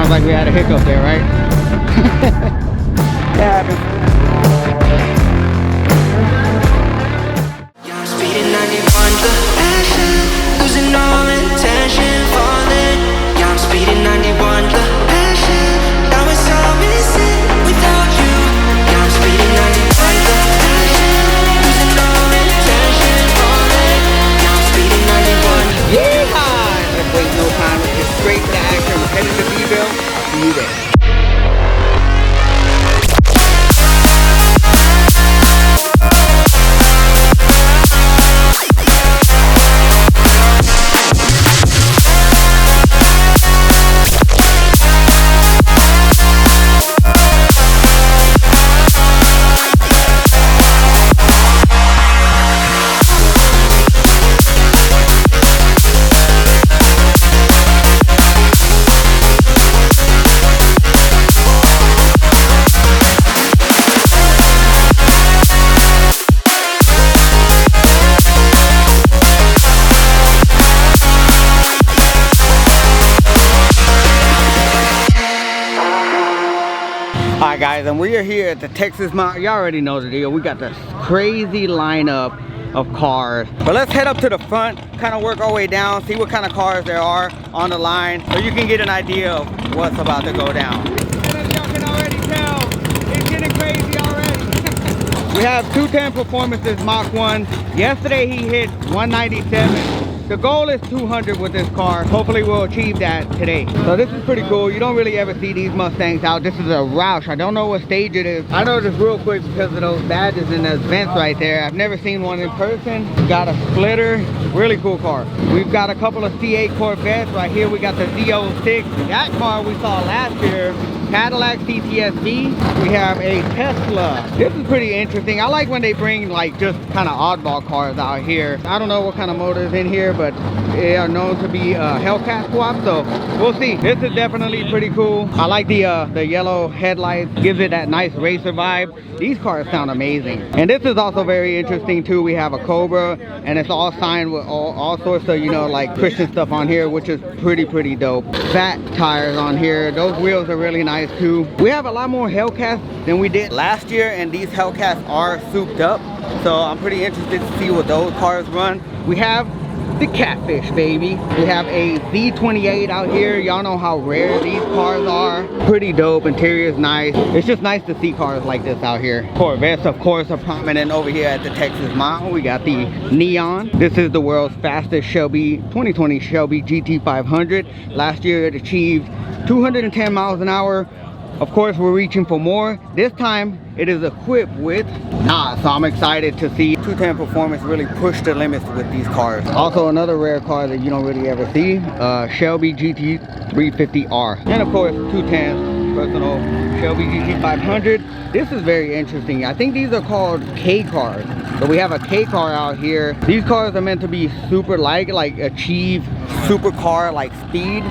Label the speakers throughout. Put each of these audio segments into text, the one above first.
Speaker 1: Sounds like we had a hiccup there, right? That happens.
Speaker 2: Yeah, I'm speeding 91, the passion, losing all intention, falling. Yeah, I'm speeding 91, the passion, now it's all missing without you. Yeah, I'm speeding 91, the passion, losing all intention, falling. Yeah, I'm speeding 91.
Speaker 1: Yeehaw! Let's waste no time. Let's get straight to action. We're headed to Beville. See you there. Alright guys, and we are here at the Texas Mount. You already know the deal. We got this crazy lineup of cars. But let's head up to the front, kind of work our way down, see what kind of cars there are on the line, so you can get an idea of what's about to go down. And as y'all can already tell, it's getting crazy already. We have 210 Performances Mach 1. Yesterday he hit 197. The goal is 200 with this car. Hopefully we'll achieve that today. So this is pretty cool. You don't really ever see these Mustangs out. This is a Roush. I don't know what stage it is. I know this real quick because of those badges and those vents right there. I've never seen one in person. Got a splitter. Really cool car. We've got a couple of C8 Corvettes. Right here we got the Z06. That car we saw last year. Cadillac CTS-V. We have a Tesla. This is pretty interesting. I like when they bring like just kind of oddball cars out here. I don't know what kind of motor is in here, but they are known to be Hellcat swap, so we'll see. This is definitely pretty cool. I like the yellow headlights. Gives it that nice racer vibe. These cars sound amazing. And this is also very interesting too. We have a Cobra, and it's all signed with all sorts of, you know, like Christian stuff on here, which is pretty dope. Fat tires on here. Those wheels are really nice too. We have a lot more Hellcats than we did last year, and these Hellcats are souped up, so I'm pretty interested to see what those cars run. We have the Catfish, baby. We have a Z28 out here. Y'all know how rare these cars are. Pretty dope. Interior is nice. It's just nice to see cars like this out here. Corvettes, of course, are prominent over here at the Texas Mount. We got the Neon. This is the world's fastest Shelby 2020 Shelby GT500. Last year it achieved 210 miles an hour. Of course, we're reaching for more. This time it is equipped with NOS, so I'm excited to see 210 Performance really push the limits with these cars. Also another rare car that you don't really ever see, Shelby GT350R. And of course 210 personal Shelby GT500. This is very interesting. I think these are called K cars. So we have a K car out here. These cars are meant to be super light, like achieve supercar like speed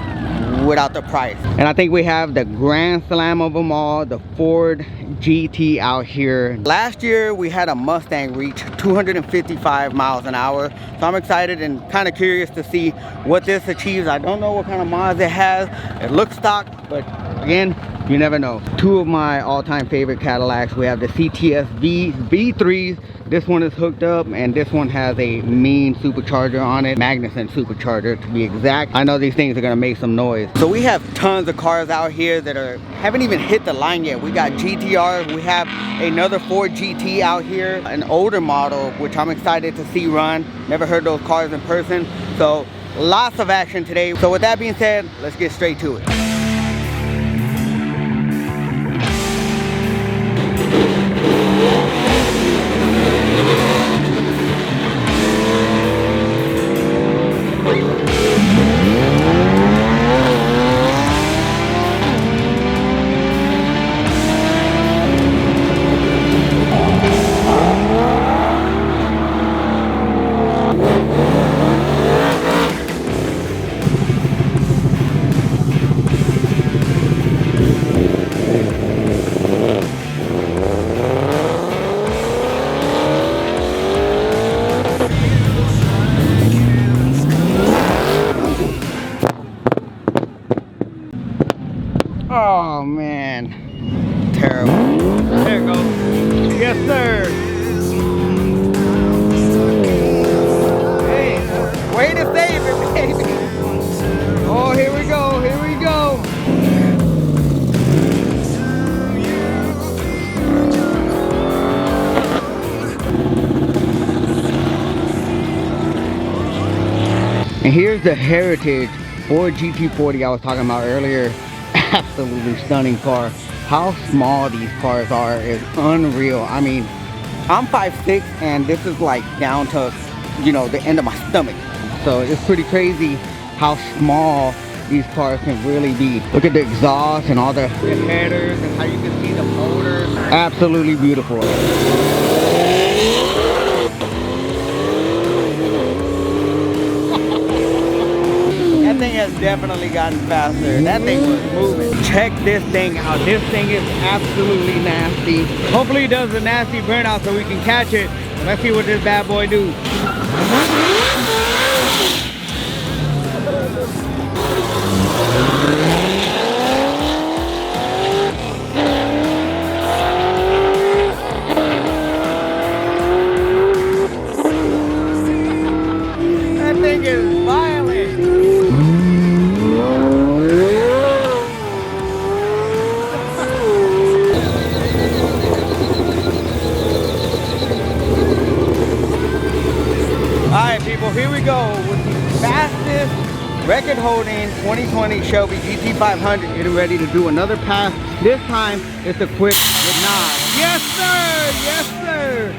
Speaker 1: without the price. And I think we have the grand slam of them all, the Ford GT out here. Last year we had a Mustang reach 255 miles an hour, so I'm excited and kind of curious to see what this achieves. I don't know what kind of mods it has. It looks stock, but again, you never know. Two of my all-time favorite Cadillacs. We have the CTS-V V3s. This one is hooked up, and this one has a mean supercharger on it. Magnuson supercharger to be exact. I know these things are gonna make some noise. So we have tons of cars out here that haven't even hit the line yet. We got GTRs. We have another Ford GT out here, an older model, which I'm excited to see run. Never heard those cars in person. So lots of action today. So with that being said, let's get straight to it. Oh man, terrible. There it goes. Yes, sir. Hey, way to save it, baby. Oh, here we go. Here we go. And here's the Heritage Ford GT40 I was talking about earlier. Absolutely stunning car. How small these cars are is unreal. I mean, I'm 5'6" and this is like down to, you know, the end of my stomach. So it's pretty crazy how small these cars can really be. Look at the exhaust and all the headers and how you can see the motors. Absolutely beautiful. That thing has definitely gotten faster. That thing was moving. Check this thing out. This thing is absolutely nasty. Hopefully it does a nasty burnout so we can catch it. Let's see what this bad boy do. That thing is violent. Alright people, here we go with the fastest record-holding 2020 Shelby GT500, getting ready to do another pass. This time it's a quick with Nas. Yes sir! Yes sir!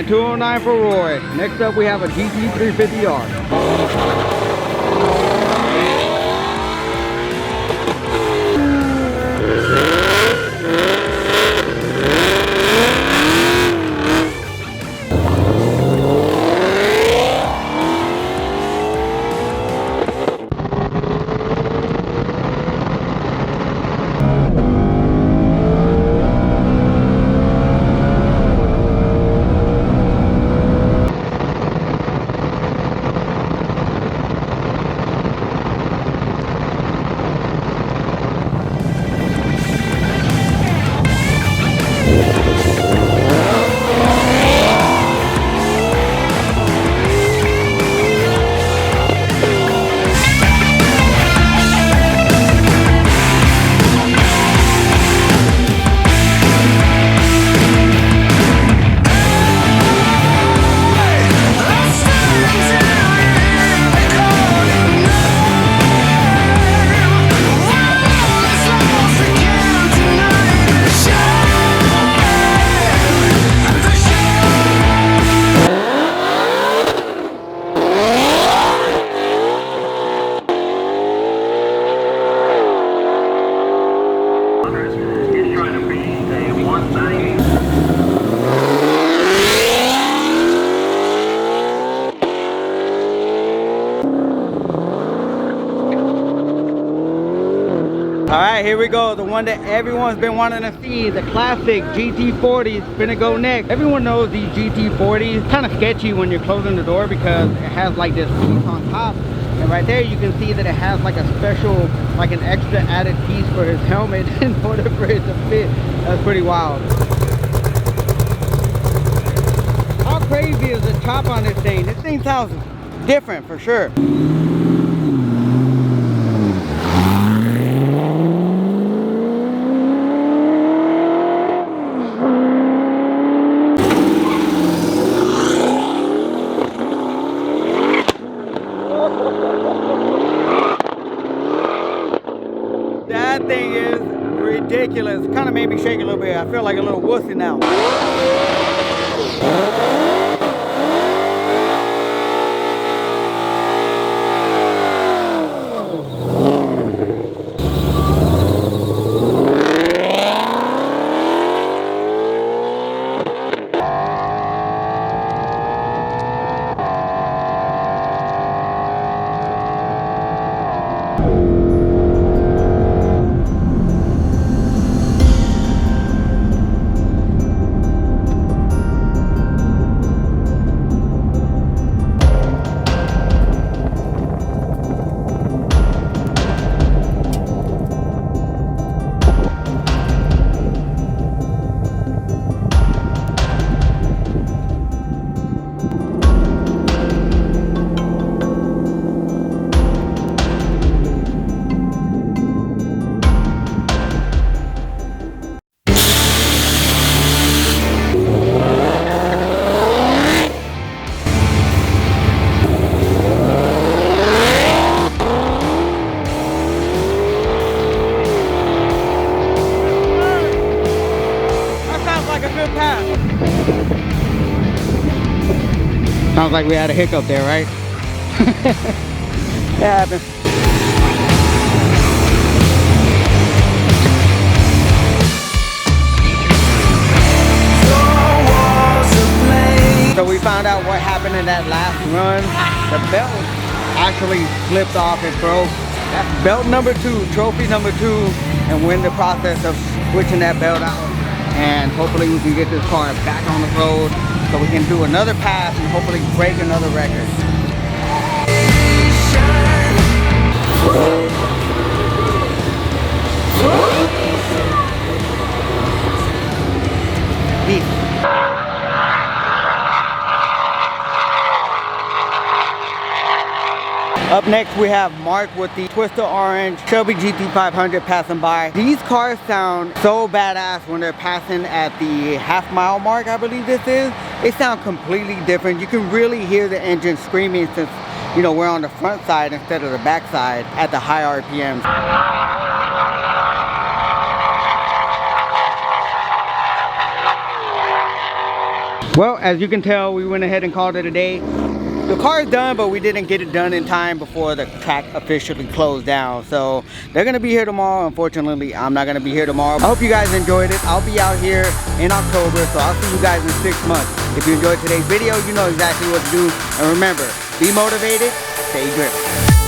Speaker 1: 209 for Roy. Next up we have a GT350R. Alright, here we go. The one that everyone's been wanting to see, the classic GT40 is gonna go next. Everyone knows these GT40s kind of sketchy when you're closing the door because it has like this piece on top. And right there you can see that it has like a special, like an extra added piece for his helmet in order for it to fit. That's pretty wild. How crazy is the chop on this thing? This thing sounds different for sure. That thing is ridiculous. It kind of made me shake a little bit. I feel like a little wussy now. good pass. Sounds like we had a hiccup there, right? That happened. So we found out what happened in that last run. The belt actually slipped off and broke. That's belt number 2, trophy number 2, and we're in the process of switching that belt out. And hopefully we can get this car back on the road so we can do another pass and hopefully break another record. Peace. Up next we have Mark with the Twister Orange Shelby GT500 passing by. These cars sound so badass when they're passing at the half-mile mark, I believe this is. They sound completely different. You can really hear the engine screaming since, you know, we're on the front side instead of the back side at the high RPMs. Well, as you can tell, we went ahead and called it a day. The car is done, but we didn't get it done in time before the track officially closed down. So they're gonna be here tomorrow. Unfortunately, I'm not gonna be here tomorrow. I hope you guys enjoyed it. I'll be out here in October, so I'll see you guys in 6 months. If you enjoyed today's video, you know exactly what to do. And remember, be motivated, stay driven.